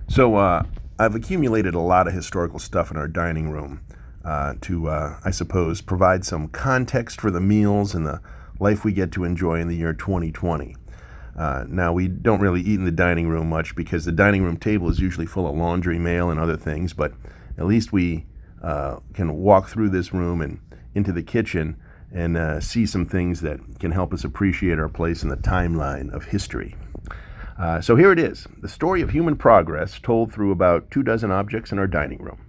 So I've accumulated a lot of historical stuff in our dining room I suppose, provide some context for the meals and the life we get to enjoy in the year 2020. Now, we don't really eat in the dining room much because the dining room table is usually full of laundry, mail, and other things, but at least we can walk through this room and into the kitchen and see some things that can help us appreciate our place in the timeline of history. So here it is, the story of human progress told through about 24 objects in our dining room.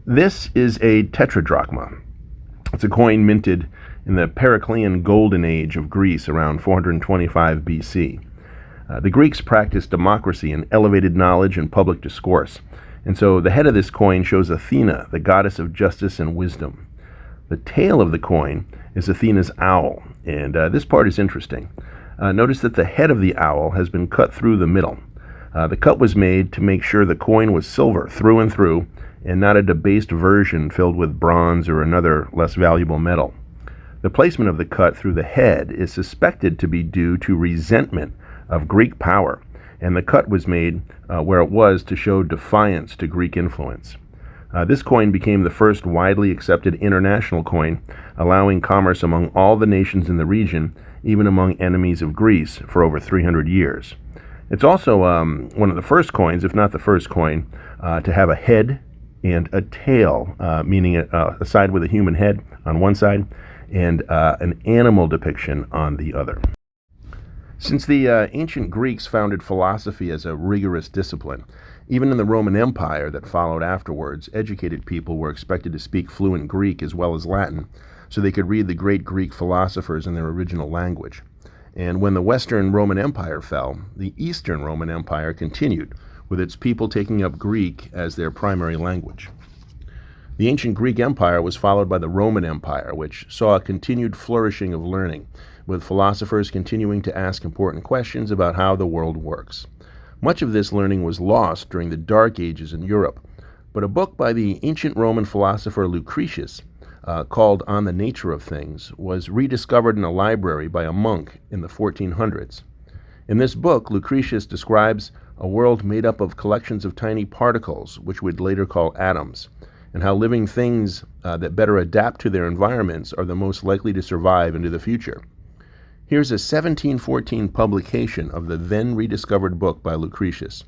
This is a tetradrachma. It's a coin minted in the Periclean Golden Age of Greece around 425 BC. The Greeks practiced democracy and elevated knowledge and public discourse, and so the head of this coin shows Athena, the goddess of justice and wisdom. The tail of the coin is Athena's owl, and this part is interesting. Notice that the head of the owl has been cut through the middle. The cut was made to make sure the coin was silver through and through, and not a debased version filled with bronze or another less valuable metal. The placement of the cut through the head is suspected to be due to resentment of Greek power, and the cut was made where it was to show defiance to Greek influence. This coin became the first widely accepted international coin, allowing commerce among all the nations in the region, even among enemies of Greece, for over 300 years. It's also one of the first coins, if not the first coin, to have a head and a tail, meaning a side with a human head on one side and an animal depiction on the other. Since the ancient Greeks founded philosophy as a rigorous discipline, even in the Roman Empire that followed afterwards, educated people were expected to speak fluent Greek as well as Latin, so they could read the great Greek philosophers in their original language. And when the Western Roman Empire fell, the Eastern Roman Empire continued, with its people taking up Greek as their primary language. The ancient Greek Empire was followed by the Roman Empire, which saw a continued flourishing of learning, with philosophers continuing to ask important questions about how the world works. Much of this learning was lost during the Dark Ages in Europe, but a book by the ancient Roman philosopher Lucretius, called On the Nature of Things, was rediscovered in a library by a monk in the 1400s. In this book, Lucretius describes a world made up of collections of tiny particles, which we'd later call atoms, and how living things that better adapt to their environments are the most likely to survive into the future. Here's a 1714 publication of the then rediscovered book by Lucretius,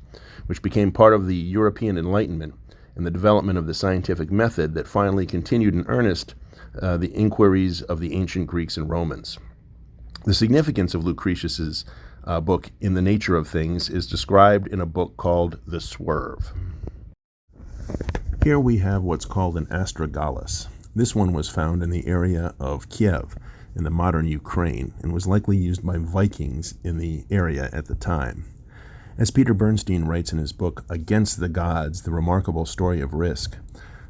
which became part of the European Enlightenment and the development of the scientific method that finally continued in earnest the inquiries of the ancient Greeks and Romans. The significance of Lucretius's book, In the Nature of Things, is described in a book called The Swerve. Here we have what's called an astragalus. This one was found in the area of Kiev in the modern Ukraine and was likely used by Vikings in the area at the time. As Peter Bernstein writes in his book Against the Gods, The Remarkable Story of Risk,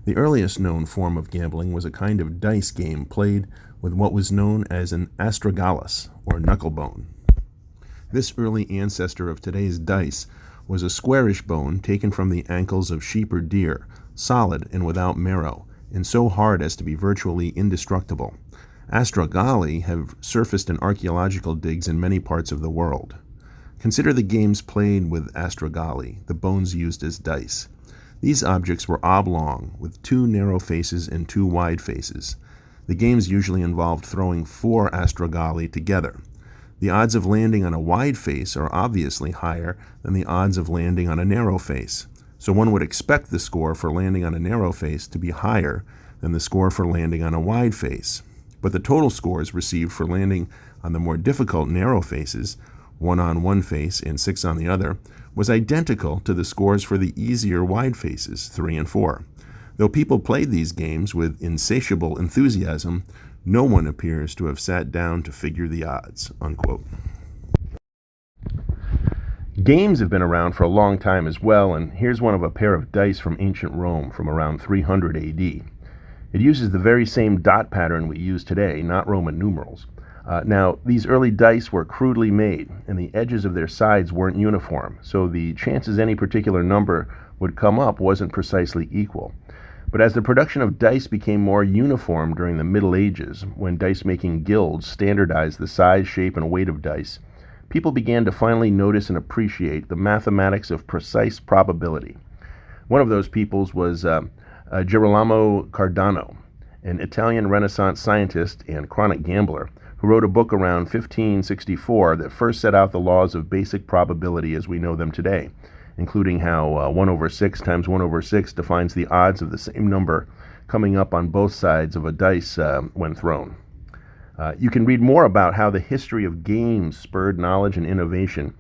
the earliest known form of gambling was a kind of dice game played with what was known as an astragalus, or knucklebone. This early ancestor of today's dice was a squarish bone taken from the ankles of sheep or deer, solid and without marrow, and so hard as to be virtually indestructible. Astragali have surfaced in archaeological digs in many parts of the world. Consider the games played with astragali, the bones used as dice. These objects were oblong, with 2 narrow faces and 2 wide faces. The games usually involved throwing 4 astragali together. The odds of landing on a wide face are obviously higher than the odds of landing on a narrow face, so one would expect the score for landing on a narrow face to be higher than the score for landing on a wide face. But the total scores received for landing on the more difficult narrow faces, 1 on one face and 6 on the other, was identical to the scores for the easier wide faces, 3 and 4. Though people played these games with insatiable enthusiasm, no one appears to have sat down to figure the odds, unquote. Games have been around for a long time as well, and here's one of a pair of dice from ancient Rome from around 300 AD. It uses the very same dot pattern we use today, not Roman numerals. Now, these early dice were crudely made, and the edges of their sides weren't uniform, so the chances any particular number would come up wasn't precisely equal. But as the production of dice became more uniform during the Middle Ages, when dice-making guilds standardized the size, shape, and weight of dice, people began to finally notice and appreciate the mathematics of precise probability. One of those peoples was Girolamo Cardano, an Italian Renaissance scientist and chronic gambler, who wrote a book around 1564 that first set out the laws of basic probability as we know them today, including how 1 over 6 times 1 over 6 defines the odds of the same number coming up on both sides of a dice when thrown. You can read more about how the history of games spurred knowledge and innovation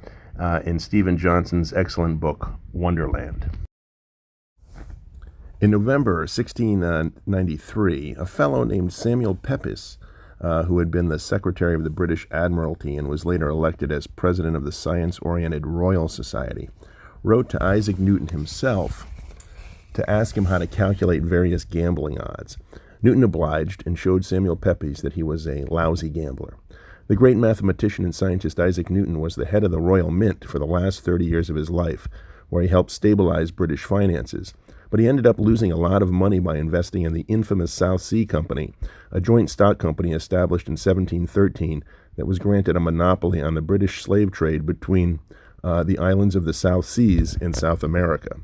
in Stephen Johnson's excellent book, Wonderland. In November 1693, a fellow named Samuel Pepys, who had been the Secretary of the British Admiralty and was later elected as President of the Science-Oriented Royal Society, wrote to Isaac Newton himself to ask him how to calculate various gambling odds. Newton obliged and showed Samuel Pepys that he was a lousy gambler. The great mathematician and scientist Isaac Newton was the head of the Royal Mint for the last 30 years of his life, where he helped stabilize British finances. But he ended up losing a lot of money by investing in the infamous South Sea Company, a joint stock company established in 1713 that was granted a monopoly on the British slave trade between the islands of the South Seas and South America.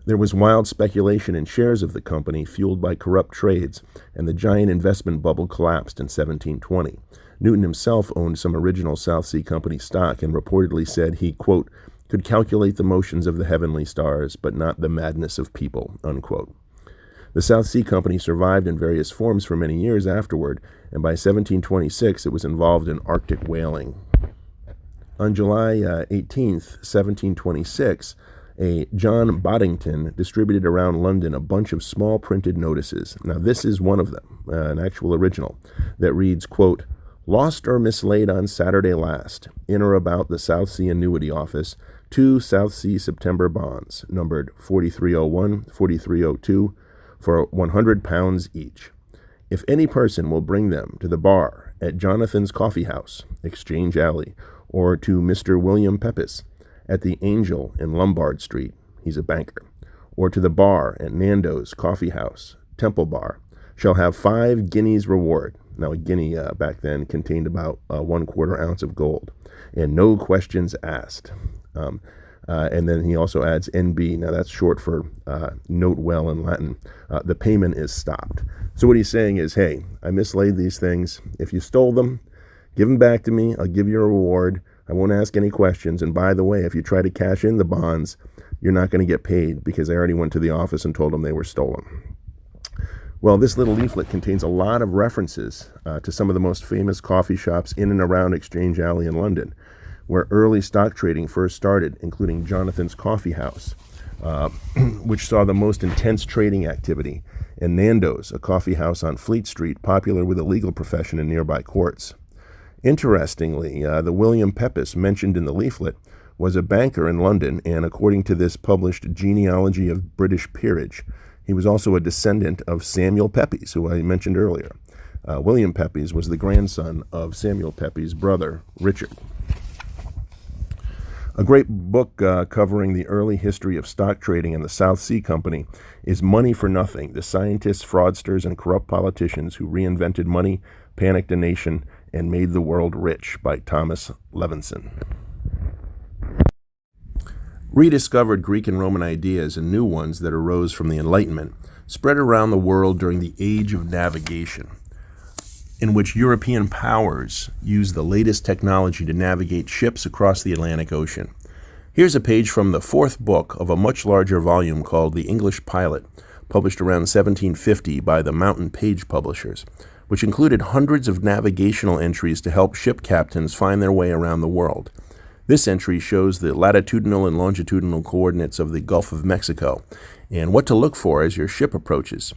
There was wild speculation in shares of the company fueled by corrupt trades, and the giant investment bubble collapsed in 1720. Newton himself owned some original South Sea Company stock and reportedly said he, quote, could calculate the motions of the heavenly stars, but not the madness of people, unquote. The South Sea Company survived in various forms for many years afterward, and by 1726 it was involved in Arctic whaling. On July 18th, 1726, a John Boddington distributed around London a bunch of small printed notices. Now this is one of them, an actual original, that reads, quote, lost or mislaid on Saturday last, in or about the South Sea Annuity Office, 2 South Sea September bonds, numbered 4301, 4302, for £100 each. If any person will bring them to the bar at Jonathan's Coffee House, Exchange Alley, or to Mr. William Pepys at the Angel in Lombard Street, he's a banker, or to the bar at Nando's Coffee House, Temple Bar, shall have 5 guineas reward. Now, a guinea back then contained about 1/4 ounce of gold, and no questions asked. And then he also adds NB. Now, that's short for note well in Latin. The payment is stopped. So what he's saying is, hey, I mislaid these things. If you stole them, give them back to me. I'll give you a reward. I won't ask any questions. And by the way, if you try to cash in the bonds, you're not going to get paid because I already went to the office and told them they were stolen. Well, this little leaflet contains a lot of references to some of the most famous coffee shops in and around Exchange Alley in London, where early stock trading first started, including Jonathan's Coffee House, which saw the most intense trading activity, and Nando's, a coffee house on Fleet Street, popular with the legal profession in nearby courts. Interestingly, the William Pepys mentioned in the leaflet was a banker in London, and according to this published Genealogy of British Peerage, he was also a descendant of Samuel Pepys, who I mentioned earlier. William Pepys was the grandson of Samuel Pepys' brother, Richard. A great book covering the early history of stock trading in the South Sea Company is Money for Nothing, The Scientists, Fraudsters, and Corrupt Politicians Who Reinvented Money, Panicked a Nation, and Made the World Rich by Thomas Levinson. Rediscovered Greek and Roman ideas and new ones that arose from the Enlightenment spread around the world during the Age of Navigation, in which European powers used the latest technology to navigate ships across the Atlantic Ocean. Here's a page from the 4th book of a much larger volume called The English Pilot, published around 1750 by the Mountain Page Publishers, which included hundreds of navigational entries to help ship captains find their way around the world. This entry shows the latitudinal and longitudinal coordinates of the Gulf of Mexico and what to look for as your ship approaches.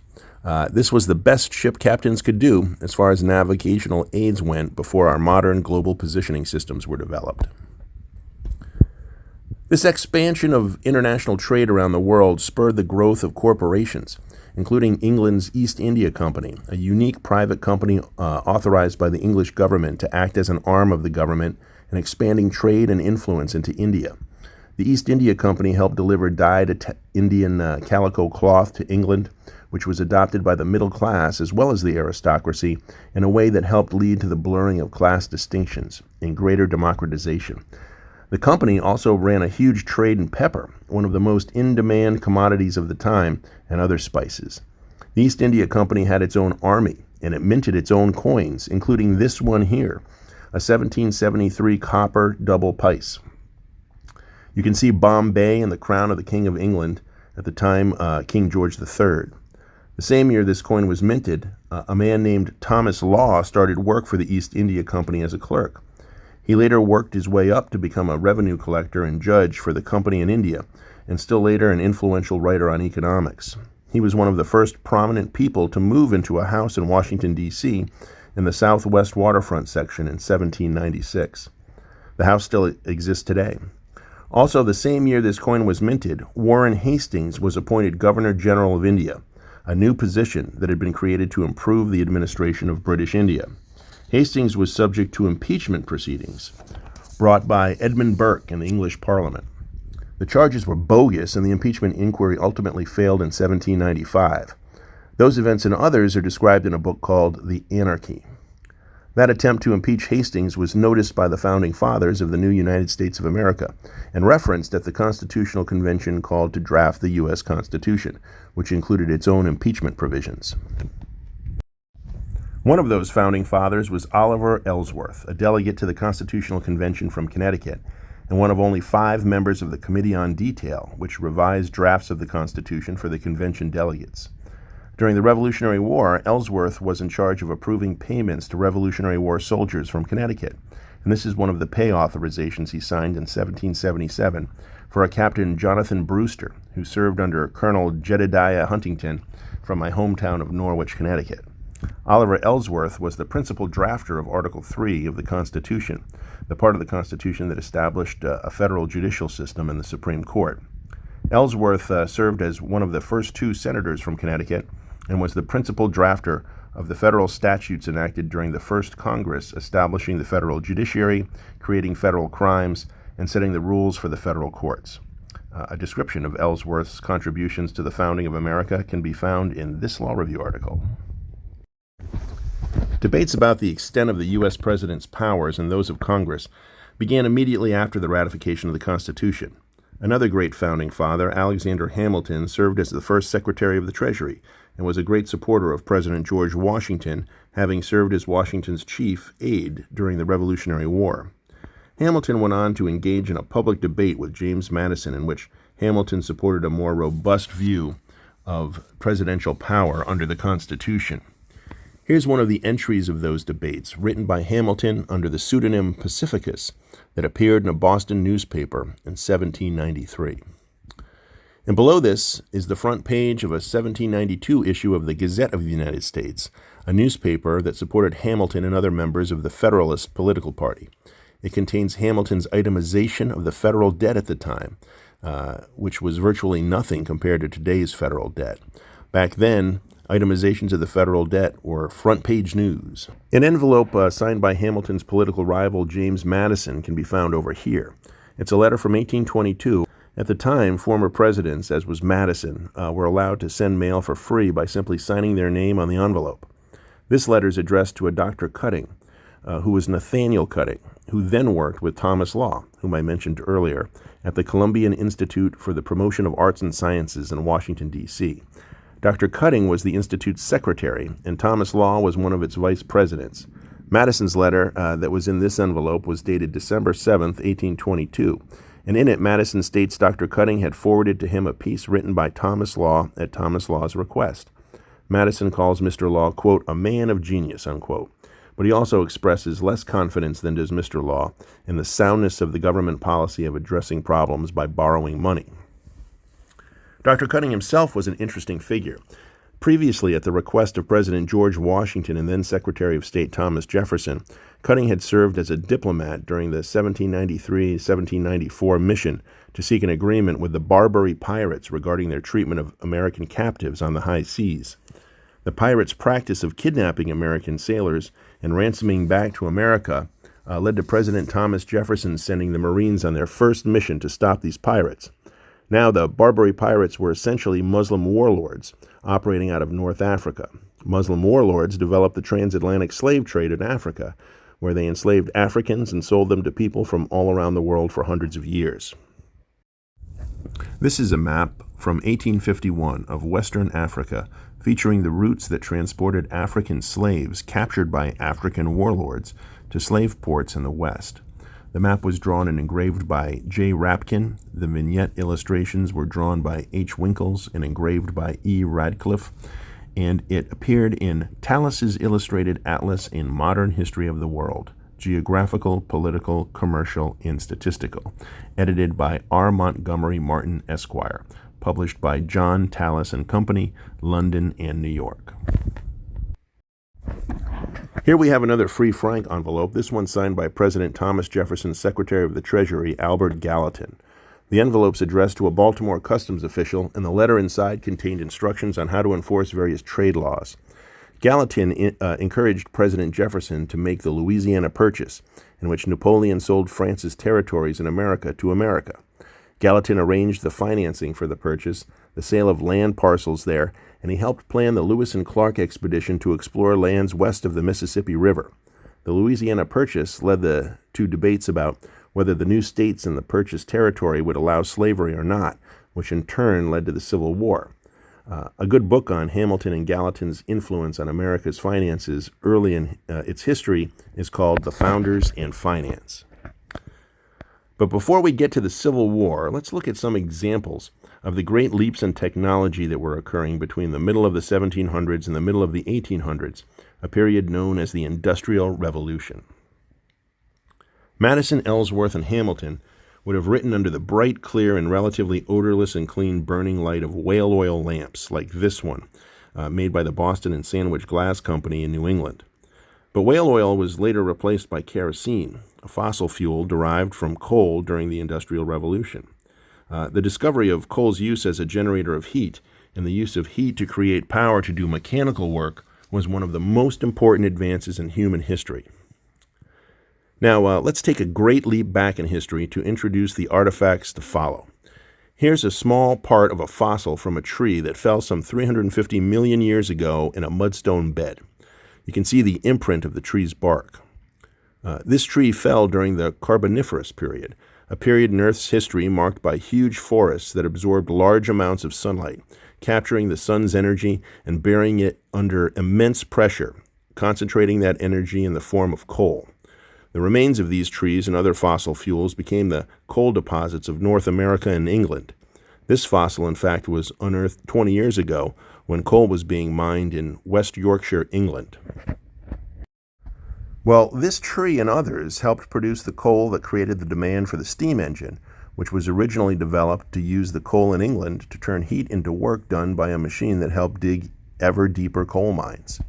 This was the best ship captains could do as far as navigational aids went before our modern global positioning systems were developed. This expansion of international trade around the world spurred the growth of corporations, including England's East India Company, a unique private company authorized by the English government to act as an arm of the government and expanding trade and influence into India. The East India Company helped deliver dyed Indian calico cloth to England, which was adopted by the middle class as well as the aristocracy in a way that helped lead to the blurring of class distinctions and greater democratization. The company also ran a huge trade in pepper, one of the most in-demand commodities of the time, and other spices. The East India Company had its own army, and it minted its own coins, including this one here, a 1773 copper double pice. You can see Bombay in the crown of the King of England, at the time King George III. The same year this coin was minted, a man named Thomas Law started work for the East India Company as a clerk. He later worked his way up to become a revenue collector and judge for the company in India, and still later an influential writer on economics. He was one of the first prominent people to move into a house in Washington, D.C., in the southwest waterfront section in 1796. The house still exists today. Also, the same year this coin was minted, Warren Hastings was appointed Governor General of India, a new position that had been created to improve the administration of British India. Hastings was subject to impeachment proceedings brought by Edmund Burke in the English Parliament. The charges were bogus, and the impeachment inquiry ultimately failed in 1795. Those events and others are described in a book called The Anarchy. That attempt to impeach Hastings was noticed by the founding fathers of the new United States of America and referenced at the Constitutional Convention called to draft the U.S. Constitution, which included its own impeachment provisions. One of those founding fathers was Oliver Ellsworth, a delegate to the Constitutional Convention from Connecticut, and one of only 5 members of the Committee on Detail, which revised drafts of the Constitution for the convention delegates. During the Revolutionary War, Ellsworth was in charge of approving payments to Revolutionary War soldiers from Connecticut, and this is one of the pay authorizations he signed in 1777 for a Captain Jonathan Brewster, who served under Colonel Jedediah Huntington from my hometown of Norwich, Connecticut. Oliver Ellsworth was the principal drafter of Article 3 of the Constitution, the part of the Constitution that established a federal judicial system in the Supreme Court. Ellsworth served as one of the first 2 senators from Connecticut and was the principal drafter of the federal statutes enacted during the first Congress, establishing the federal judiciary, creating federal crimes, and setting the rules for the federal courts. A description of Ellsworth's contributions to the founding of America can be found in this Law Review article. Debates about the extent of the U.S. President's powers and those of Congress began immediately after the ratification of the Constitution. Another great founding father, Alexander Hamilton, served as the first Secretary of the Treasury and was a great supporter of President George Washington, having served as Washington's chief aide during the Revolutionary War. Hamilton went on to engage in a public debate with James Madison in which Hamilton supported a more robust view of presidential power under the Constitution. Here's one of the entries of those debates, written by Hamilton under the pseudonym Pacificus, that appeared in a Boston newspaper in 1793. And below this is the front page of a 1792 issue of the Gazette of the United States, a newspaper that supported Hamilton and other members of the Federalist political party. It contains Hamilton's itemization of the federal debt at the time, which was virtually nothing compared to today's federal debt. Back then, itemizations of the federal debt were front-page news. An envelope signed by Hamilton's political rival James Madison can be found over here. It's a letter from 1822. At the time, former presidents, as was Madison, were allowed to send mail for free by simply signing their name on the envelope. This letter is addressed to a Dr. Cutting, who was Nathaniel Cutting, who then worked with Thomas Law, whom I mentioned earlier, at the Columbian Institute for the Promotion of Arts and Sciences in Washington, D.C. Dr. Cutting was the Institute's secretary, and Thomas Law was one of its vice presidents. Madison's letter that was in this envelope was dated December 7, 1822, and in it Madison states Dr. Cutting had forwarded to him a piece written by Thomas Law at Thomas Law's request. Madison calls Mr. Law, quote, a man of genius, unquote, but he also expresses less confidence than does Mr. Law in the soundness of the government policy of addressing problems by borrowing money. Dr. Cutting himself was an interesting figure. Previously, at the request of President George Washington and then Secretary of State Thomas Jefferson, Cutting had served as a diplomat during the 1793-1794 mission to seek an agreement with the Barbary pirates regarding their treatment of American captives on the high seas. The pirates' practice of kidnapping American sailors and ransoming back to America led to President Thomas Jefferson sending the Marines on their first mission to stop these pirates. Now, the Barbary pirates were essentially Muslim warlords operating out of North Africa. Muslim warlords developed the transatlantic slave trade in Africa, where they enslaved Africans and sold them to people from all around the world for hundreds of years. This is a map from 1851 of Western Africa featuring the routes that transported African slaves captured by African warlords to slave ports in the West. The map was drawn and engraved by J. Rapkin. The vignette illustrations were drawn by H. Winkles and engraved by E. Radcliffe, and it appeared in Tallis's Illustrated Atlas in Modern History of the World, Geographical, Political, Commercial, and Statistical, edited by R. Montgomery Martin, Esquire, published by John Tallis and Company, London and New York. Here we have another Free Frank envelope, this one signed by President Thomas Jefferson's Secretary of the Treasury, Albert Gallatin. The envelope's addressed to a Baltimore customs official, and the letter inside contained instructions on how to enforce various trade laws. Gallatin encouraged President Jefferson to make the Louisiana Purchase, in which Napoleon sold France's territories in America to America. Gallatin arranged the financing for the purchase, the sale of land parcels there, and he helped plan the Lewis and Clark expedition to explore lands west of the Mississippi River. The Louisiana Purchase led to debates about whether the new states in the purchased territory would allow slavery or not, which in turn led to the Civil War. A good book on Hamilton and Gallatin's influence on America's finances early in its history is called The Founders and Finance. But before we get to the Civil War, let's look at some examples of the great leaps in technology that were occurring between the middle of the 1700s and the middle of the 1800s, a period known as the Industrial Revolution. Madison, Ellsworth, and Hamilton would have written under the bright, clear, and relatively odorless and clean burning light of whale oil lamps like this one, made by the Boston and Sandwich Glass Company in New England. But whale oil was later replaced by kerosene, a fossil fuel derived from coal during the Industrial Revolution. The discovery of coal's use as a generator of heat and the use of heat to create power to do mechanical work was one of the most important advances in human history. Now, let's take a great leap back in history to introduce the artifacts to follow. Here's a small part of a fossil from a tree that fell some 350 million years ago in a mudstone bed. You can see the imprint of the tree's bark. This tree fell during the Carboniferous period, a period in Earth's history marked by huge forests that absorbed large amounts of sunlight, capturing the sun's energy and burying it under immense pressure, concentrating that energy in the form of coal. The remains of these trees and other fossil fuels became the coal deposits of North America and England. This fossil, in fact, was unearthed 20 years ago when coal was being mined in West Yorkshire, England. Well, this tree and others helped produce the coal that created the demand for the steam engine, which was originally developed to use the coal in England to turn heat into work done by a machine that helped dig ever deeper coal mines.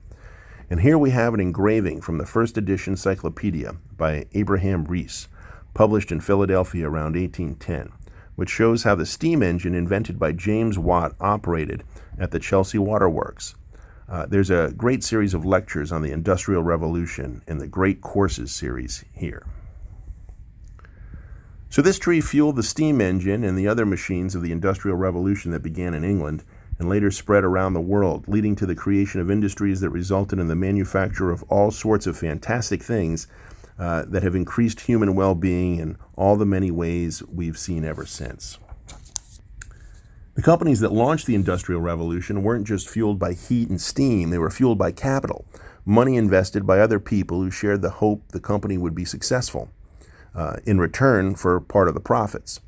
And here we have an engraving from the first edition Cyclopedia by Abraham Rees, published in Philadelphia around 1810, which shows how the steam engine invented by James Watt operated at the Chelsea Waterworks. There's a great series of lectures on the Industrial Revolution in the Great Courses series here. So this tree fueled the steam engine and the other machines of the Industrial Revolution that began in England and later spread around the world, leading to the creation of industries that resulted in the manufacture of all sorts of fantastic things that have increased human well-being in all the many ways we've seen ever since. The companies that launched the Industrial Revolution weren't just fueled by heat and steam, they were fueled by capital, money invested by other people who shared the hope the company would be successful in return for part of the profits.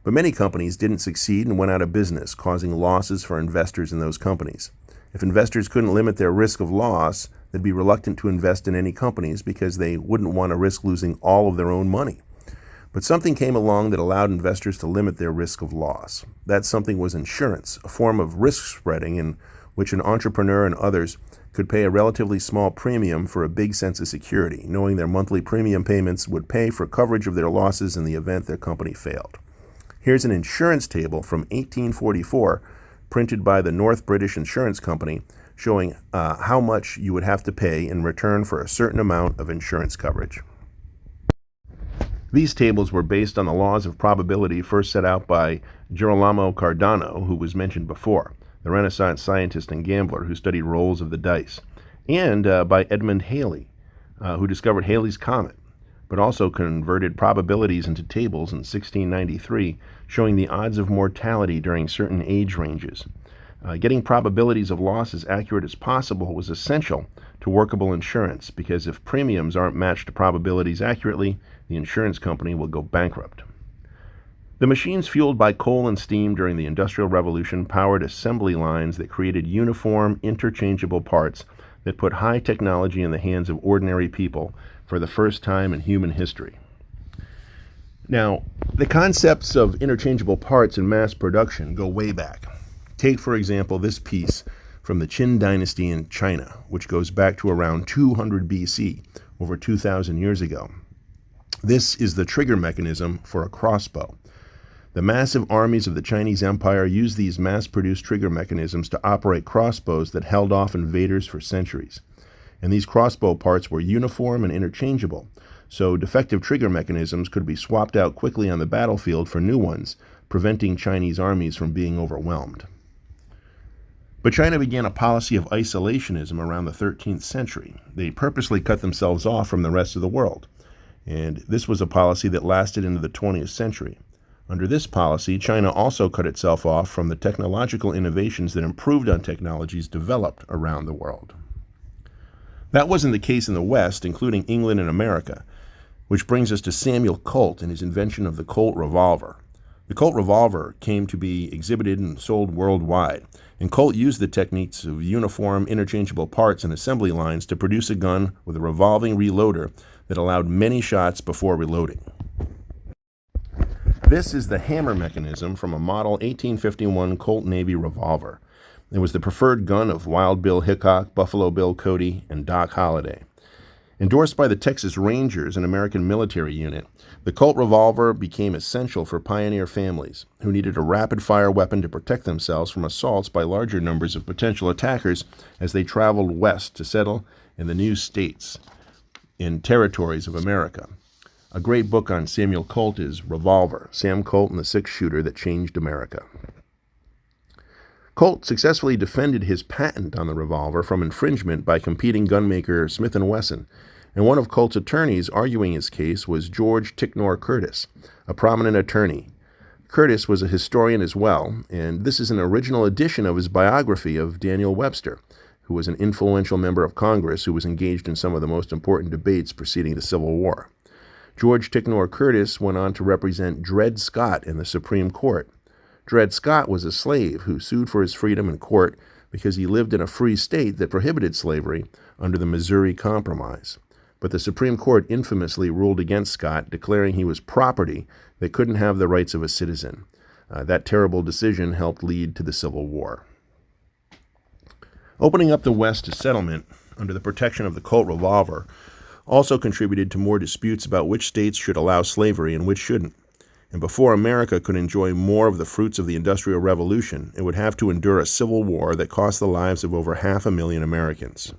But many companies didn't succeed and went out of business, causing losses for investors in those companies. If investors couldn't limit their risk of loss, they'd be reluctant to invest in any companies because they wouldn't want to risk losing all of their own money. But something came along that allowed investors to limit their risk of loss. That something was insurance, a form of risk spreading in which an entrepreneur and others could pay a relatively small premium for a big sense of security, knowing their monthly premium payments would pay for coverage of their losses in the event their company failed. Here's an insurance table from 1844, printed by the North British Insurance Company, showing how much you would have to pay in return for a certain amount of insurance coverage. These tables were based on the laws of probability first set out by Girolamo Cardano, who was mentioned before, the Renaissance scientist and gambler who studied rolls of the dice, and by Edmund Halley, who discovered Halley's Comet, but also converted probabilities into tables in 1693, showing the odds of mortality during certain age ranges. Getting probabilities of loss as accurate as possible was essential to workable insurance, because if premiums aren't matched to probabilities accurately, the insurance company will go bankrupt. The machines fueled by coal and steam during the Industrial Revolution powered assembly lines that created uniform, interchangeable parts that put high technology in the hands of ordinary people for the first time in human history. Now, the concepts of interchangeable parts in mass production go way back. Take, for example, this piece from the Qin Dynasty in China, which goes back to around 200 BC, over 2,000 years ago. This is the trigger mechanism for a crossbow. The massive armies of the Chinese Empire used these mass-produced trigger mechanisms to operate crossbows that held off invaders for centuries. And these crossbow parts were uniform and interchangeable, so defective trigger mechanisms could be swapped out quickly on the battlefield for new ones, preventing Chinese armies from being overwhelmed. But China began a policy of isolationism around the 13th century. They purposely cut themselves off from the rest of the world, and this was a policy that lasted into the 20th century. Under this policy, China also cut itself off from the technological innovations that improved on technologies developed around the world. That wasn't the case in the West, including England and America, which brings us to Samuel Colt and his invention of the Colt revolver. The Colt revolver came to be exhibited and sold worldwide, and Colt used the techniques of uniform, interchangeable parts and assembly lines to produce a gun with a revolving reloader that allowed many shots before reloading. This is the hammer mechanism from a model 1851 Colt Navy revolver. It was the preferred gun of Wild Bill Hickok, Buffalo Bill Cody, and Doc Holliday. Endorsed by the Texas Rangers, an American military unit, the Colt revolver became essential for pioneer families who needed a rapid-fire weapon to protect themselves from assaults by larger numbers of potential attackers as they traveled west to settle in the new states and territories of America. A great book on Samuel Colt is Revolver, Sam Colt and the Six-Shooter That Changed America. Colt successfully defended his patent on the revolver from infringement by competing gunmaker Smith & Wesson, and one of Colt's attorneys arguing his case was George Ticknor Curtis, a prominent attorney. Curtis was a historian as well, and this is an original edition of his biography of Daniel Webster, who was an influential member of Congress who was engaged in some of the most important debates preceding the Civil War. George Ticknor Curtis went on to represent Dred Scott in the Supreme Court. Dred Scott was a slave who sued for his freedom in court because he lived in a free state that prohibited slavery under the Missouri Compromise. But the Supreme Court infamously ruled against Scott, declaring he was property that couldn't have the rights of a citizen. That terrible decision helped lead to the Civil War. Opening up the West to settlement under the protection of the Colt revolver also contributed to more disputes about which states should allow slavery and which shouldn't. And before America could enjoy more of the fruits of the Industrial Revolution, it would have to endure a civil war that cost the lives of over 500,000 Americans.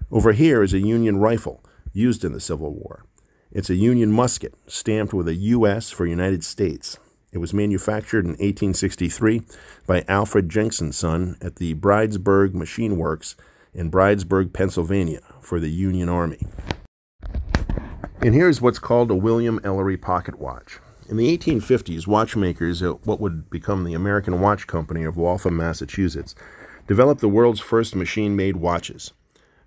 Over here is a Union rifle used in the Civil War. It's a Union musket stamped with a U.S. for United States. It was manufactured in 1863 by Alfred Jenkson's son at the Bridesburg Machine Works in Bridesburg, Pennsylvania, for the Union Army. And here's what's called a William Ellery pocket watch. In the 1850s, watchmakers at what would become the American Watch Company of Waltham, Massachusetts, developed the world's first machine-made watches.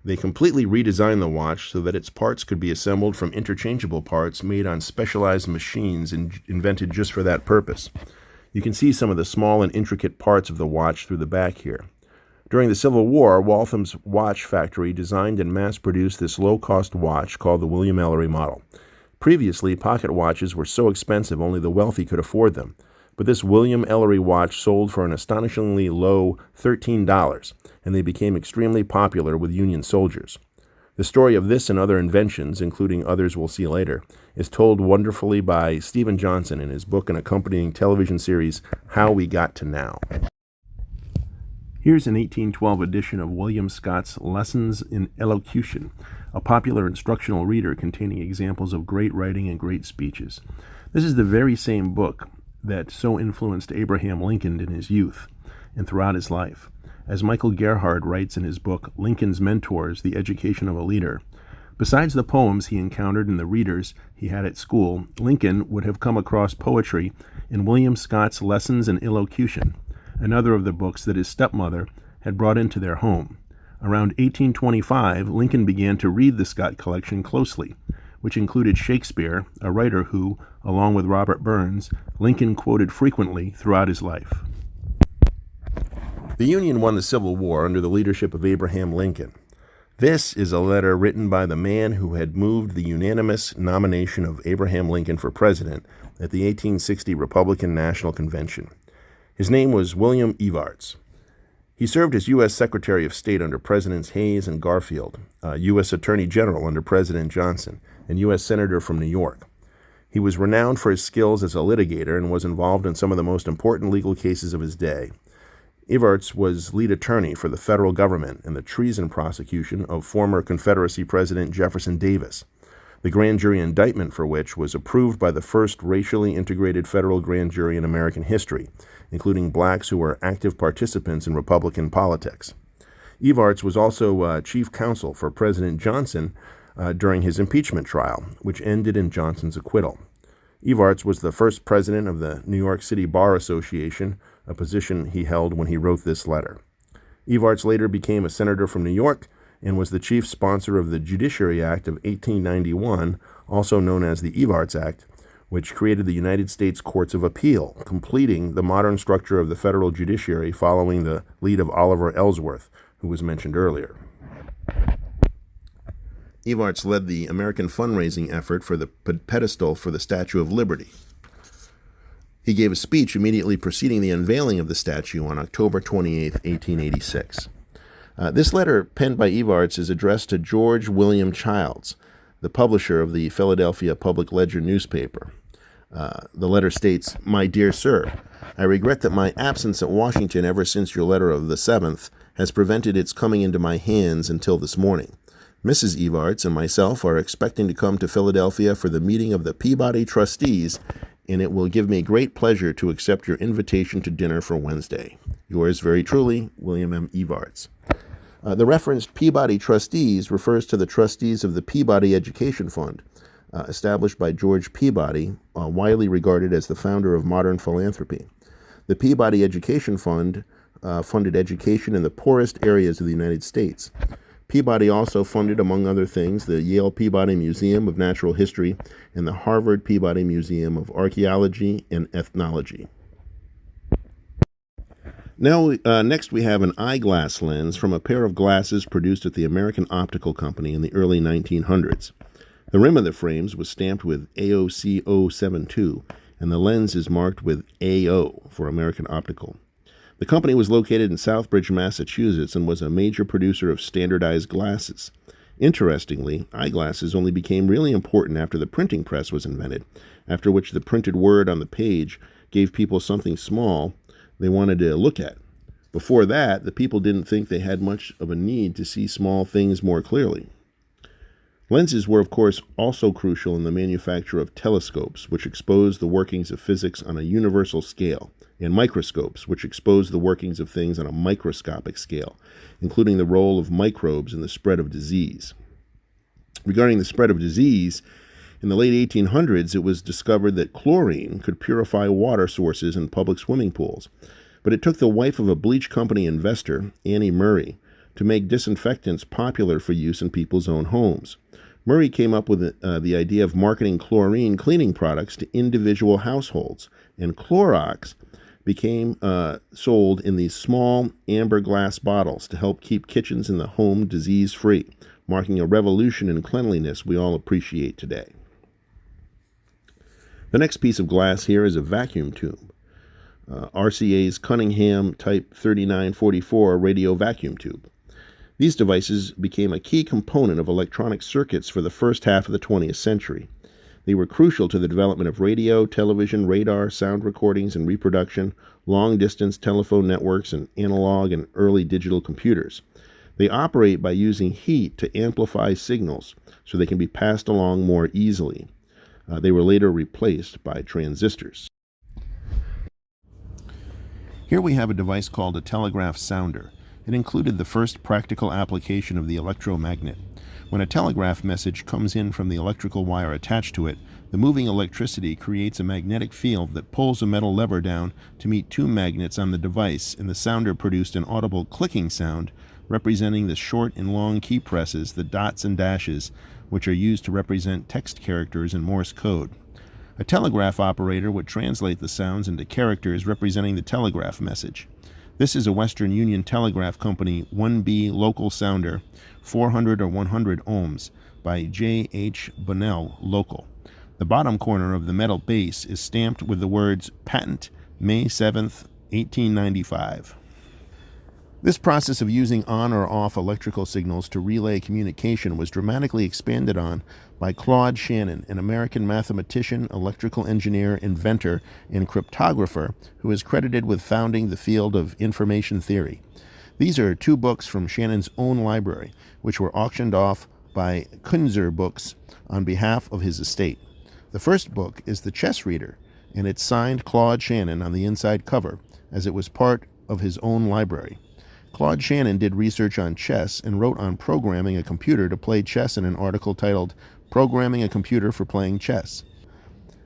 They completely redesigned the watch so that its parts could be assembled from interchangeable parts made on specialized machines invented just for that purpose. You can see some of the small and intricate parts of the watch through the back here. During the Civil War, Waltham's watch factory designed and mass-produced this low-cost watch called the William Ellery model. Previously, pocket watches were so expensive only the wealthy could afford them, but this William Ellery watch sold for an astonishingly low $13, and they became extremely popular with Union soldiers. The story of this and other inventions, including others we'll see later, is told wonderfully by Stephen Johnson in his book and accompanying television series, How We Got to Now. Here's an 1812 edition of William Scott's Lessons in Elocution, a popular instructional reader containing examples of great writing and great speeches. This is the very same book that so influenced Abraham Lincoln in his youth and throughout his life. As Michael Gerhard writes in his book, Lincoln's Mentors, The Education of a Leader, besides the poems he encountered and the readers he had at school, Lincoln would have come across poetry in William Scott's Lessons in Elocution, another of the books that his stepmother had brought into their home. Around 1825, Lincoln began to read the Scott collection closely, which included Shakespeare, a writer who, along with Robert Burns, Lincoln quoted frequently throughout his life. The Union won the Civil War under the leadership of Abraham Lincoln. This is a letter written by the man who had moved the unanimous nomination of Abraham Lincoln for president at the 1860 Republican National Convention. His name was William Evarts. He served as U.S. Secretary of State under Presidents Hayes and Garfield, U.S. Attorney General under President Johnson, and U.S. Senator from New York. He was renowned for his skills as a litigator and was involved in some of the most important legal cases of his day. Evarts was lead attorney for the federal government in the treason prosecution of former Confederacy President Jefferson Davis, the grand jury indictment for which was approved by the first racially integrated federal grand jury in American history, including blacks who were active participants in Republican politics. Evarts was also chief counsel for President Johnson during his impeachment trial, which ended in Johnson's acquittal. Evarts was the first president of the New York City Bar Association, a position he held when he wrote this letter. Evarts later became a senator from New York and was the chief sponsor of the Judiciary Act of 1891, also known as the Evarts Act, which created the United States Courts of Appeal, completing the modern structure of the federal judiciary following the lead of Oliver Ellsworth, who was mentioned earlier. Evarts led the American fundraising effort for the pedestal for the Statue of Liberty. He gave a speech immediately preceding the unveiling of the statue on October 28, 1886. This letter, penned by Evarts, is addressed to George William Childs, the publisher of the Philadelphia Public Ledger newspaper. The letter states, "My dear sir, I regret that my absence at Washington ever since your letter of the 7th has prevented its coming into my hands until this morning. Mrs. Evarts and myself are expecting to come to Philadelphia for the meeting of the Peabody trustees, and it will give me great pleasure to accept your invitation to dinner for Wednesday. Yours very truly, William M. Evarts." The referenced Peabody trustees refers to the trustees of the Peabody Education Fund, established by George Peabody, widely regarded as the founder of modern philanthropy. The Peabody Education Fund funded education in the poorest areas of the United States. Peabody also funded, among other things, the Yale Peabody Museum of Natural History and the Harvard Peabody Museum of Archaeology and Ethnology. Now, next we have an eyeglass lens from a pair of glasses produced at the American Optical Company in the early 1900s. The rim of the frames was stamped with AOC 072, and the lens is marked with AO for American Optical. The company was located in Southbridge, Massachusetts, and was a major producer of standardized glasses. Interestingly, eyeglasses only became really important after the printing press was invented, after which the printed word on the page gave people something small they wanted to look at. Before that, the people didn't think they had much of a need to see small things more clearly. Lenses were, of course, also crucial in the manufacture of telescopes, which exposed the workings of physics on a universal scale, and microscopes, which exposed the workings of things on a microscopic scale, including the role of microbes in the spread of disease. Regarding the spread of disease, in the late 1800s, it was discovered that chlorine could purify water sources in public swimming pools, but it took the wife of a bleach company investor, Annie Murray, to make disinfectants popular for use in people's own homes. Murray came up with the idea of marketing chlorine cleaning products to individual households, and Clorox became sold in these small amber glass bottles to help keep kitchens in the home disease-free, marking a revolution in cleanliness we all appreciate today. The next piece of glass here is a vacuum tube, RCA's Cunningham Type 3944 radio vacuum tube. These devices became a key component of electronic circuits for the first half of the 20th century. They were crucial to the development of radio, television, radar, sound recordings and reproduction, long-distance telephone networks, and analog and early digital computers. They operate by using heat to amplify signals so they can be passed along more easily. They were later replaced by transistors. Here we have a device called a telegraph sounder. It included the first practical application of the electromagnet. When a telegraph message comes in from the electrical wire attached to it, the moving electricity creates a magnetic field that pulls a metal lever down to meet two magnets on the device, and the sounder produced an audible clicking sound representing the short and long key presses, the dots and dashes, which are used to represent text characters in Morse code. A telegraph operator would translate the sounds into characters representing the telegraph message. This is a Western Union Telegraph Company 1B local sounder, 400 or 100 ohms, by J. H. Bunnell, local. The bottom corner of the metal base is stamped with the words Patent, May 7th, 1895. This process of using on or off electrical signals to relay communication was dramatically expanded on by Claude Shannon, an American mathematician, electrical engineer, inventor, and cryptographer who is credited with founding the field of information theory. These are two books from Shannon's own library, which were auctioned off by Kunzer Books on behalf of his estate. The first book is The Chess Reader, and it's signed Claude Shannon on the inside cover, as it was part of his own library. Claude Shannon did research on chess and wrote on programming a computer to play chess in an article titled Programming a Computer for Playing Chess.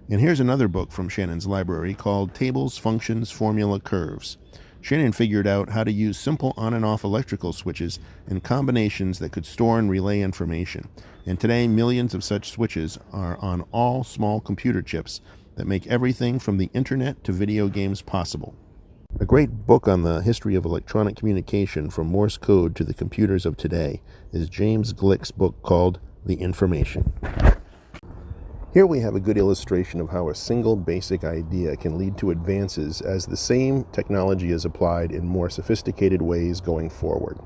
And here's another book from Shannon's library called Tables, Functions, Formula, Curves. Shannon figured out how to use simple on and off electrical switches and combinations that could store and relay information. And today, millions of such switches are on all small computer chips that make everything from the internet to video games possible. A great book on the history of electronic communication from Morse code to the computers of today is James Gleick's book called The Information. Here we have a good illustration of how a single basic idea can lead to advances as the same technology is applied in more sophisticated ways going forward.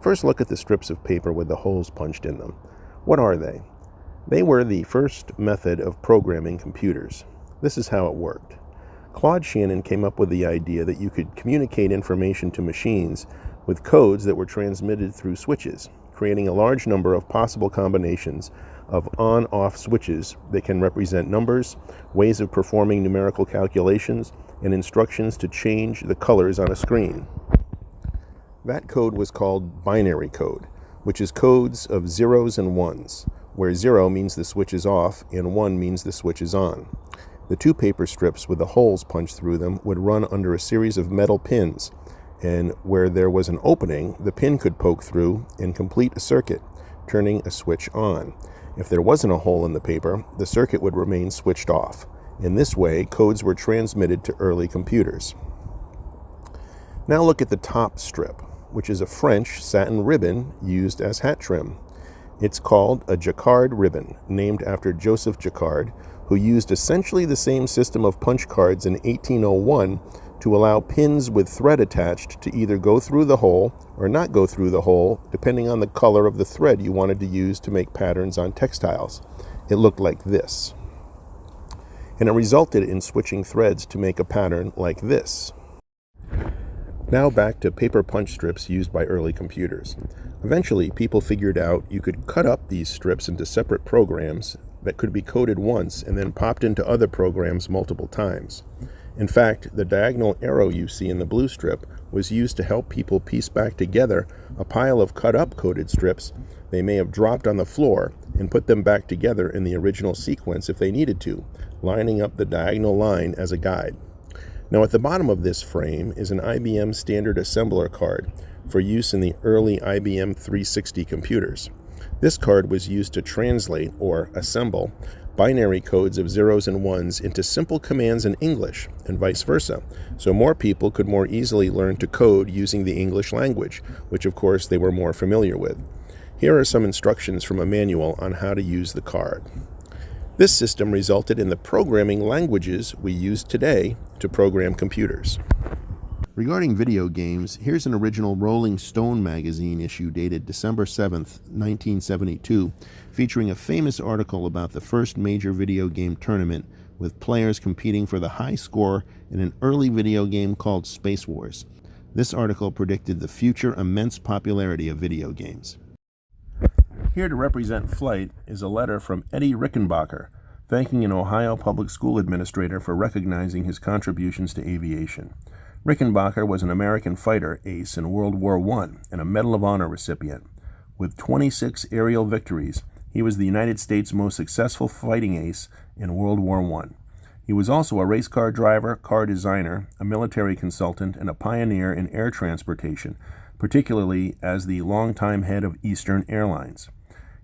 First, look at the strips of paper with the holes punched in them. What are they? They were the first method of programming computers. This is how it worked. Claude Shannon came up with the idea that you could communicate information to machines with codes that were transmitted through switches, creating a large number of possible combinations of on-off switches that can represent numbers, ways of performing numerical calculations, and instructions to change the colors on a screen. That code was called binary code, which is codes of zeros and ones, where 0 means the switch is off and 1 means the switch is on. The two paper strips with the holes punched through them would run under a series of metal pins, and where there was an opening, the pin could poke through and complete a circuit, turning a switch on. If there wasn't a hole in the paper, the circuit would remain switched off. In this way, codes were transmitted to early computers. Now look at the top strip, which is a French satin ribbon used as hat trim. It's called a Jacquard ribbon, named after Joseph Jacquard, who used essentially the same system of punch cards in 1801 to allow pins with thread attached to either go through the hole or not go through the hole, depending on the color of the thread you wanted to use to make patterns on textiles. It looked like this. And it resulted in switching threads to make a pattern like this. Now back to paper punch strips used by early computers. Eventually, people figured out you could cut up these strips into separate programs that could be coded once and then popped into other programs multiple times. In fact, the diagonal arrow you see in the blue strip was used to help people piece back together a pile of cut-up coded strips they may have dropped on the floor and put them back together in the original sequence if they needed to, lining up the diagonal line as a guide. Now at the bottom of this frame is an IBM Standard Assembler card for use in the early IBM 360 computers. This card was used to translate, or assemble, binary codes of zeros and ones into simple commands in English, and vice versa, so more people could more easily learn to code using the English language, which of course they were more familiar with. Here are some instructions from a manual on how to use the card. This system resulted in the programming languages we use today to program computers. Regarding video games, here's an original Rolling Stone magazine issue dated December 7th, 1972, featuring a famous article about the first major video game tournament with players competing for the high score in an early video game called Space Wars. This article predicted the future immense popularity of video games. Here to represent flight is a letter from Eddie Rickenbacker, thanking an Ohio public school administrator for recognizing his contributions to aviation. Rickenbacker was an American fighter ace in World War I and a Medal of Honor recipient. With 26 aerial victories, he was the United States' most successful fighting ace in World War I. He was also a race car driver, car designer, a military consultant, and a pioneer in air transportation, particularly as the longtime head of Eastern Airlines.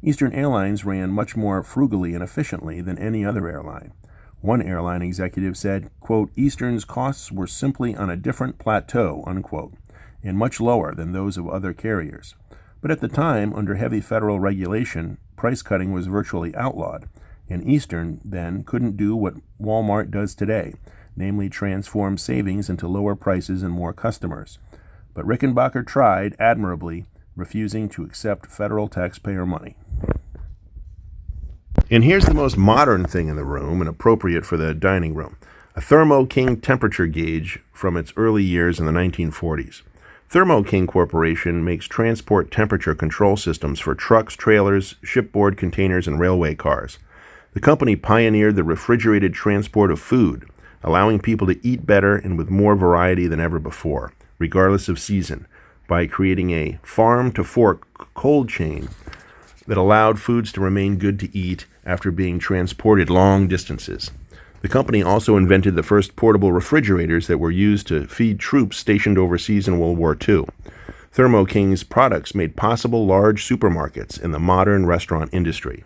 Eastern Airlines ran much more frugally and efficiently than any other airline. One airline executive said, quote, "Eastern's costs were simply on a different plateau," unquote, and much lower than those of other carriers. But at the time, under heavy federal regulation, price cutting was virtually outlawed, and Eastern then couldn't do what Walmart does today, namely transform savings into lower prices and more customers. But Rickenbacker tried admirably, refusing to accept federal taxpayer money. And here's the most modern thing in the room and appropriate for the dining room, a Thermo King temperature gauge from its early years in the 1940s. Thermo King Corporation makes transport temperature control systems for trucks, trailers, shipboard containers, and railway cars. The company pioneered the refrigerated transport of food, allowing people to eat better and with more variety than ever before, regardless of season, by creating a farm-to-fork cold chain that allowed foods to remain good to eat after being transported long distances. The company also invented the first portable refrigerators that were used to feed troops stationed overseas in World War II. Thermo King's products made possible large supermarkets in the modern restaurant industry.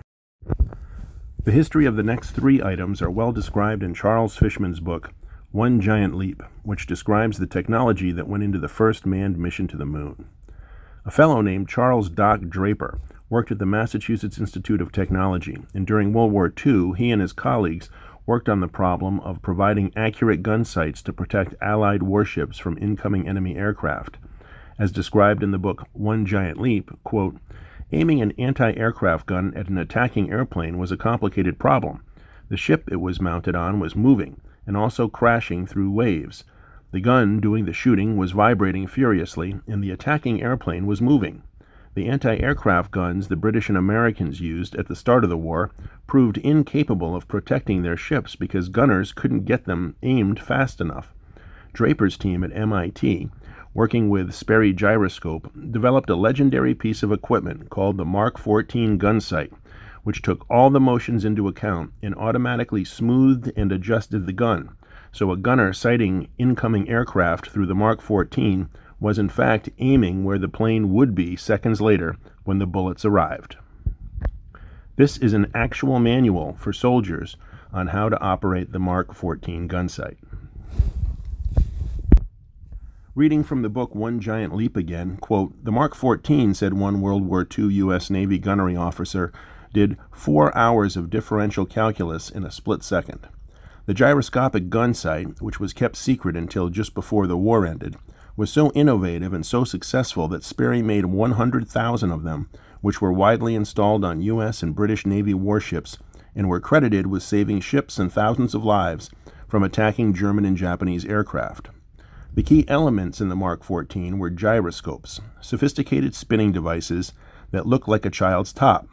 The history of the next three items are well described in Charles Fishman's book, One Giant Leap, which describes the technology that went into the first manned mission to the moon. A fellow named Charles Doc Draper worked at the Massachusetts Institute of Technology, and during World War II, he and his colleagues worked on the problem of providing accurate gun sights to protect Allied warships from incoming enemy aircraft. As described in the book One Giant Leap, quote, "Aiming an anti-aircraft gun at an attacking airplane was a complicated problem. The ship it was mounted on was moving and also crashing through waves. The gun doing the shooting was vibrating furiously, and the attacking airplane was moving. The anti-aircraft guns the British and Americans used at the start of the war proved incapable of protecting their ships because gunners couldn't get them aimed fast enough. Draper's team at MIT, working with Sperry Gyroscope, developed a legendary piece of equipment called the Mark 14 gun sight, which took all the motions into account and automatically smoothed and adjusted the gun. So a gunner sighting incoming aircraft through the Mark 14 was in fact aiming where the plane would be seconds later when the bullets arrived." This is an actual manual for soldiers on how to operate the Mark 14 gun sight. Reading from the book One Giant Leap again, quote, "The Mark 14, said one World War II U.S. Navy gunnery officer, did 4 hours of differential calculus in a split second. The gyroscopic gun sight, which was kept secret until just before the war ended, was so innovative and so successful that Sperry made 100,000 of them, which were widely installed on U.S. and British Navy warships and were credited with saving ships and thousands of lives from attacking German and Japanese aircraft. The key elements in the Mark 14 were gyroscopes, sophisticated spinning devices that looked like a child's top.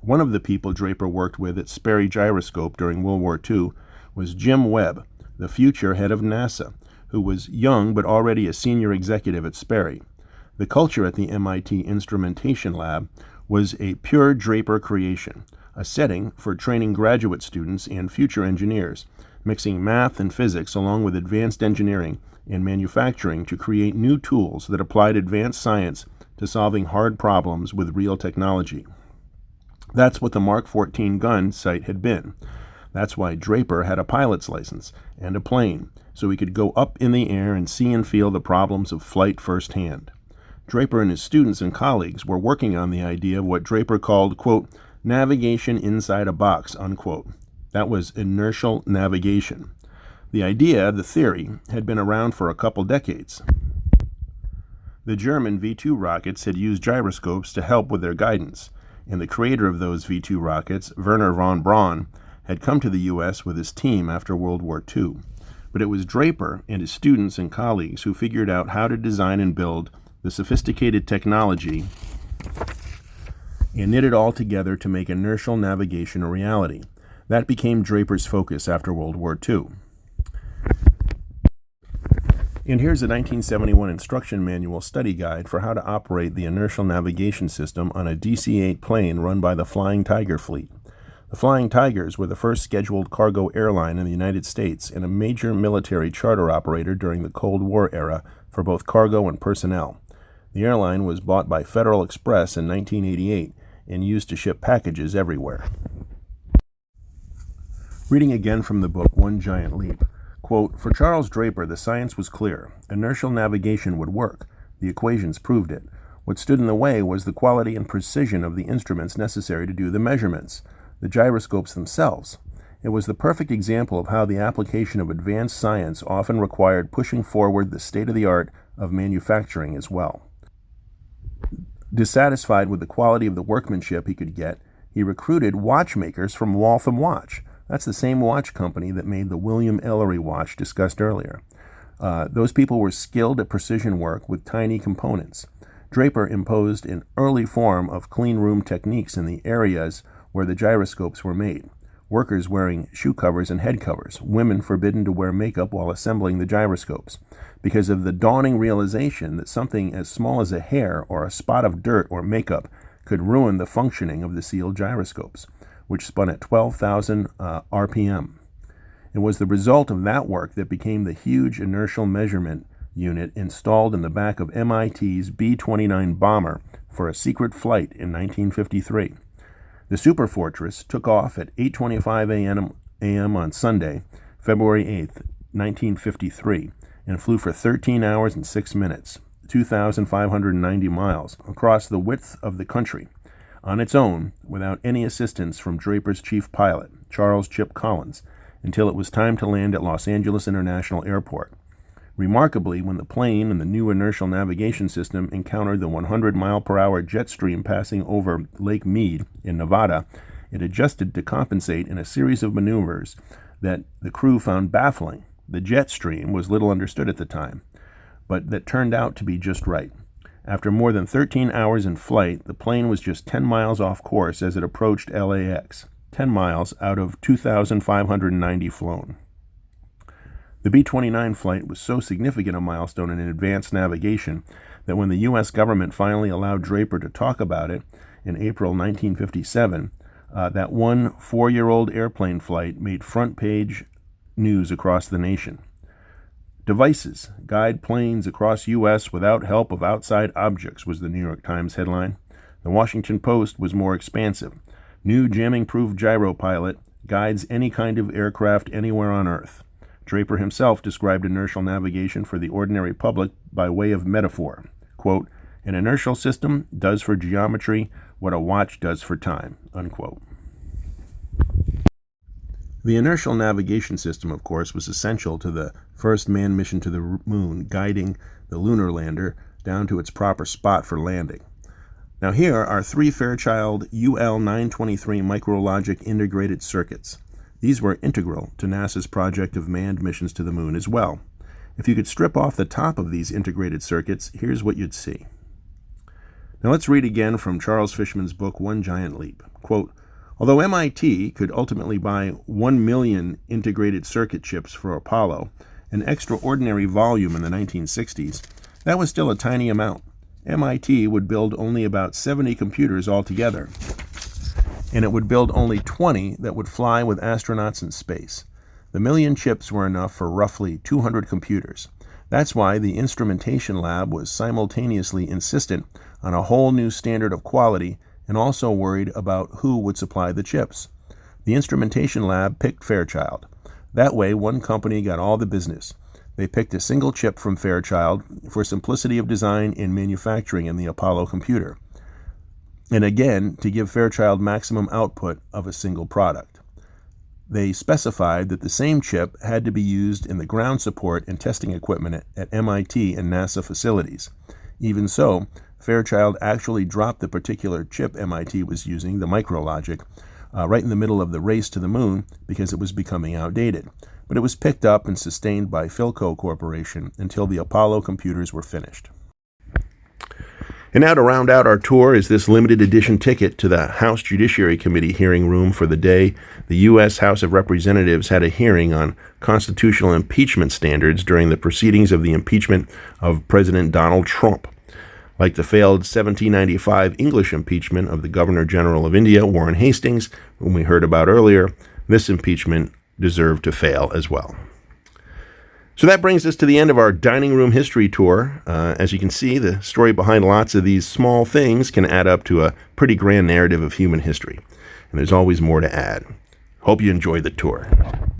One of the people Draper worked with at Sperry Gyroscope during World War II was Jim Webb, the future head of NASA, who was young but already a senior executive at Sperry. The culture at the MIT Instrumentation Lab was a pure Draper creation, a setting for training graduate students and future engineers, mixing math and physics along with advanced engineering and manufacturing to create new tools that applied advanced science to solving hard problems with real technology. That's what the Mark 14 gun sight had been. That's why Draper had a pilot's license and a plane, so he could go up in the air and see and feel the problems of flight firsthand. Draper and his students and colleagues were working on the idea of what Draper called, quote, "navigation inside a box," unquote. That was inertial navigation. The idea, the theory, had been around for a couple decades. The German V-2 rockets had used gyroscopes to help with their guidance, and the creator of those V-2 rockets, Wernher von Braun, had come to the U.S. with his team after World War II. But it was Draper and his students and colleagues who figured out how to design and build the sophisticated technology and knit it all together to make inertial navigation a reality. That became Draper's focus after World War II. And here's a 1971 instruction manual study guide for how to operate the inertial navigation system on a DC-8 plane run by the Flying Tiger fleet. The Flying Tigers were the first scheduled cargo airline in the United States and a major military charter operator during the Cold War era for both cargo and personnel. The airline was bought by Federal Express in 1988 and used to ship packages everywhere. Reading again from the book One Giant Leap, quote, "For Charles Draper, the science was clear. Inertial navigation would work. The equations proved it. What stood in the way was the quality and precision of the instruments necessary to do the measurements, the gyroscopes themselves. It was the perfect example of how the application of advanced science often required pushing forward the state-of-the-art of manufacturing as well." Dissatisfied with the quality of the workmanship he could get, he recruited watchmakers from Waltham Watch. That's the same watch company that made the William Ellery watch discussed earlier. Those people were skilled at precision work with tiny components. Draper imposed an early form of clean room techniques in the areas where the gyroscopes were made. Workers wearing shoe covers and head covers, women forbidden to wear makeup while assembling the gyroscopes, because of the dawning realization that something as small as a hair or a spot of dirt or makeup could ruin the functioning of the sealed gyroscopes, which spun at 12,000 RPM. It was the result of that work that became the huge inertial measurement unit installed in the back of MIT's B-29 bomber for a secret flight in 1953. The Superfortress took off at 8:25 a.m. on Sunday, February 8, 1953, and flew for 13 hours and 6 minutes, 2,590 miles, across the width of the country, on its own, without any assistance from Draper's chief pilot, Charles "Chip" Collins, until it was time to land at Los Angeles International Airport. Remarkably, when the plane and the new inertial navigation system encountered the 100-mile-per-hour jet stream passing over Lake Mead in Nevada, it adjusted to compensate in a series of maneuvers that the crew found baffling. The jet stream was little understood at the time, but that turned out to be just right. After more than 13 hours in flight, the plane was just 10 miles off course as it approached LAX, 10 miles out of 2,590 flown. The B-29 flight was so significant a milestone in advanced navigation that when the U.S. government finally allowed Draper to talk about it in April 1957, that one 4-year-old airplane flight made front-page news across the nation. "Devices guide planes across U.S. without help of outside objects," was the New York Times headline. The Washington Post was more expansive. "New jamming-proof gyropilot guides any kind of aircraft anywhere on Earth." Draper himself described inertial navigation for the ordinary public by way of metaphor. Quote, "An inertial system does for geometry what a watch does for time," unquote. The inertial navigation system, of course, was essential to the first manned mission to the moon, guiding the lunar lander down to its proper spot for landing. Now here are 3 Fairchild UL-923 micrologic integrated circuits. These were integral to NASA's project of manned missions to the moon as well. If you could strip off the top of these integrated circuits, here's what you'd see. Now let's read again from Charles Fishman's book, One Giant Leap. Quote, "Although MIT could ultimately buy 1 million integrated circuit chips for Apollo, an extraordinary volume in the 1960s, that was still a tiny amount. MIT would build only about 70 computers altogether, and it would build only 20 that would fly with astronauts in space. The million chips were enough for roughly 200 computers. That's why the instrumentation lab was simultaneously insistent on a whole new standard of quality and also worried about who would supply the chips. The instrumentation lab picked Fairchild. That way, one company got all the business. They picked a single chip from Fairchild for simplicity of design and manufacturing in the Apollo computer, and again, to give Fairchild maximum output of a single product. They specified that the same chip had to be used in the ground support and testing equipment at MIT and NASA facilities. Even so, Fairchild actually dropped the particular chip MIT was using, the MicroLogic, right in the middle of the race to the moon because it was becoming outdated. but it was picked up and sustained by Philco Corporation until the Apollo computers were finished. And now to round out our tour is this limited edition ticket to the House Judiciary Committee hearing room for the day the U.S. House of Representatives had a hearing on constitutional impeachment standards during the proceedings of the impeachment of President Donald Trump. Like the failed 1795 English impeachment of the Governor-General of India, Warren Hastings, whom we heard about earlier, this impeachment deserved to fail as well. So that brings us to the end of our dining room history tour. As you can see, the story behind lots of these small things can add up to a pretty grand narrative of human history. And there's always more to add. Hope you enjoyed the tour.